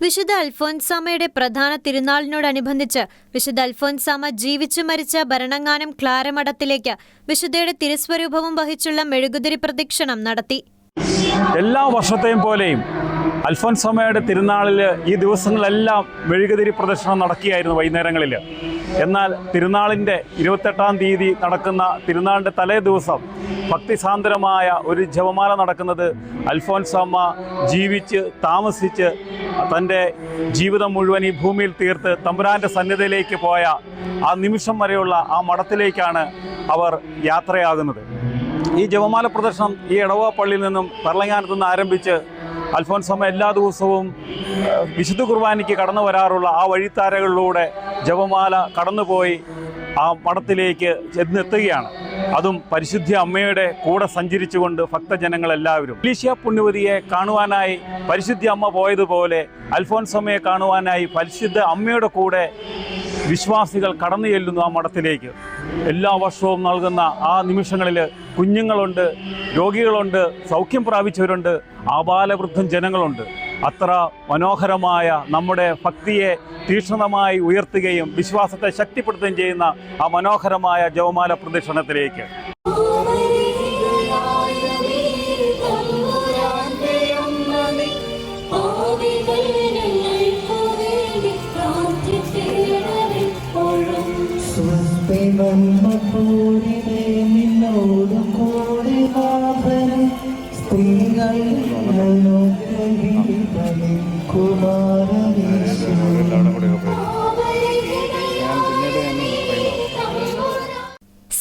വിശുദ്ധ അൽഫോൻസാമയുടെ പ്രധാന തിരുനാളിനോടനുബന്ധിച്ച് വിശുദ്ധ അൽഫോൻസാമ ജീവിച്ചു മരിച്ച ഭരണങ്ങാനം ക്ലാരമഠത്തിലേക്ക് വിശുദ്ധയുടെ തിരുസ്വരൂപവും വഹിച്ചുള്ള മെഴുകുതിരി പ്രദക്ഷിണം നടത്തി. എല്ലാ വർഷത്തെയും പോലെയും അൽഫോൻസാമയുടെ തിരുനാളിൽ ഈ ദിവസങ്ങളെല്ലാം മെഴുകുതിരി പ്രദക്ഷിണം നടക്കുകയായിരുന്നു വൈകുന്നേരങ്ങളിൽ. എന്നാൽ തിരുനാളിൻ്റെ 28-ാം തീയതി നടക്കുന്ന തിരുനാളിൻ്റെ തലേ ദിവസം ഭക്തിസാന്ദ്രമായ ഒരു ജപമാല നടക്കുന്നത് അൽഫോൻസാമ ജീവിച്ച് താമസിച്ച് തൻ്റെ ജീവിതം മുഴുവൻ ഈ ഭൂമിയിൽ തീർത്ത് തമ്പുരാൻ്റെ സന്നിധിയിലേക്ക് പോയ ആ നിമിഷം വരെയുള്ള ആ മഠത്തിലേക്കാണ് അവർ യാത്രയാകുന്നത്. ഈ ജപമാല പ്രദർശനം ഈ എടവ പള്ളിയിൽ നിന്നും പെർളങ്ങാനത്തു നിന്ന് ആരംഭിച്ച് അൽഫോൻസാമ എല്ലാ ദിവസവും വിശുദ്ധ കുർബാനയ്ക്ക് കടന്നു വരാറുള്ള ആ വഴിത്താരകളിലൂടെ ജപമാല കടന്നുപോയി ആ മഠത്തിലേക്ക് ചെന്നെത്തുകയാണ്. അതും പരിശുദ്ധ അമ്മയുടെ കൂടെ സഞ്ചരിച്ചുകൊണ്ട് ഭക്തജനങ്ങളെല്ലാവരും മലേഷ്യ പുണ്യവതിയെ കാണുവാനായി പരിശുദ്ധ അമ്മ പോയതുപോലെ അൽഫോൻസാമയെ കാണുവാനായി പരിശുദ്ധ അമ്മയുടെ കൂടെ വിശ്വാസികൾ കടന്നു ചെല്ലുന്നു ആ മഠത്തിലേക്ക്. എല്ലാ വർഷവും നൽകുന്ന ആ നിമിഷങ്ങളിൽ കുഞ്ഞുങ്ങളുണ്ട്, രോഗികളുണ്ട്, സൗഖ്യം പ്രാപിച്ചവരുണ്ട്, ആബാലവൃദ്ധം ജനങ്ങളുണ്ട്. അത്ര മനോഹരമായ നമ്മുടെ ഭക്തിയെ തീക്ഷ്ണമായി ഉയർത്തുകയും വിശ്വാസത്തെ ശക്തിപ്പെടുത്തുകയും ചെയ്യുന്ന ആ മനോഹരമായ ജപമാല പ്രദക്ഷിണത്തിലേക്ക്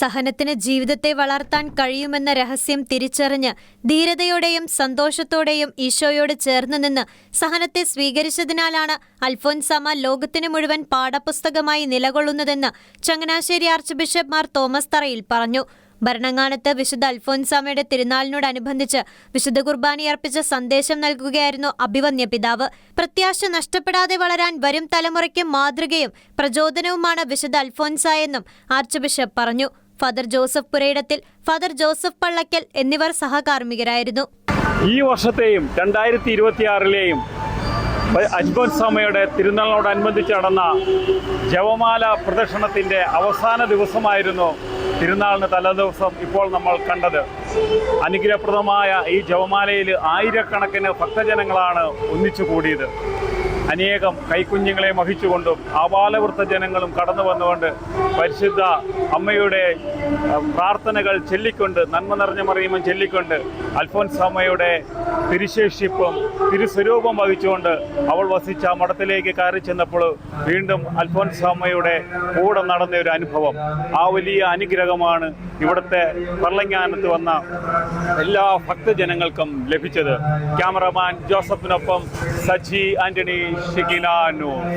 സഹനത്തിന് ജീവിതത്തെ വളർത്താൻ കഴിയുമെന്ന രഹസ്യം തിരിച്ചറിഞ്ഞ് ധീരതയോടെയും സന്തോഷത്തോടെയും ഈശോയോട് ചേർന്ന് നിന്ന് സഹനത്തെ സ്വീകരിച്ചതിനാലാണ് അൽഫോൻസാമ ലോകത്തിന് മുഴുവൻ പാഠപുസ്തകമായി നിലകൊള്ളുന്നതെന്ന് Changanassery archbishop Mar Thomas Tharayil പറഞ്ഞു. ഭരണങ്ങാനത്ത് വിശുദ്ധ അൽഫോൻസാമയുടെ തിരുനാളിനോടനുബന്ധിച്ച് വിശുദ്ധ കുർബാന അർപ്പിച്ച സന്ദേശം നൽകുകയായിരുന്നു അഭിവന്യ പിതാവ്. പ്രത്യാശ നഷ്ടപ്പെടാതെ വളരാൻ വരും തലമുറയ്ക്ക് മാതൃകയും പ്രചോദനവുമാണ് വിശുദ്ധ അൽഫോൻസായെന്നും ആർച്ച് ബിഷപ്പ് പറഞ്ഞു. ഫാദർ ജോസഫ് പുരയിടത്തിൽ, ഫാദർ ജോസഫ് പള്ളക്കൽ എന്നിവർ സഹകാർമ്മികരായിരുന്നു. ഈ വർഷത്തെയും 2026-ലെയും അൽഫോൻസാമയുടെ തിരുനാളിനോടനുബന്ധിച്ച് നടന്ന ജപമാല പ്രദക്ഷിണത്തിൻ്റെ അവസാന ദിവസമായിരുന്നു തിരുനാളിന് തലേദിവസം ഇപ്പോൾ നമ്മൾ കണ്ടത്. അനുഗ്രഹപ്രദമായ ഈ ജപമാലയിൽ ആയിരക്കണക്കിന് ഭക്തജനങ്ങളാണ് ഒന്നിച്ചു കൂടിയത്. അനേകം കൈക്കുഞ്ഞുങ്ങളെ വഹിച്ചുകൊണ്ടും ആബാലവൃദ്ധ ജനങ്ങളും കടന്നു വന്നുകൊണ്ട് പരിശുദ്ധ അമ്മയുടെ പ്രാർത്ഥനകൾ ചൊല്ലിക്കൊണ്ട്, നന്മ നിറഞ്ഞ മറിയുമ്പം ചൊല്ലിക്കൊണ്ട് അൽഫോൻസാമയുടെ തിരുശേഷിപ്പും തിരുസ്വരൂപം വഹിച്ചുകൊണ്ട് അവൾ വസിച്ച മഠത്തിലേക്ക് കയറി ചെന്നപ്പോൾ വീണ്ടും അൽഫോൻസാമയുടെ കൂടെ നടന്ന ഒരു അനുഭവം, ആ വലിയ അനുഗ്രഹമാണ് ഇവിടുത്തെ പെർളങ്ങാനത്ത് വന്ന എല്ലാ ഭക്തജനങ്ങൾക്കും ലഭിച്ചത്. Cameraman ജോസഫിനൊപ്പം Saji Antony, ഷിക്കിന news.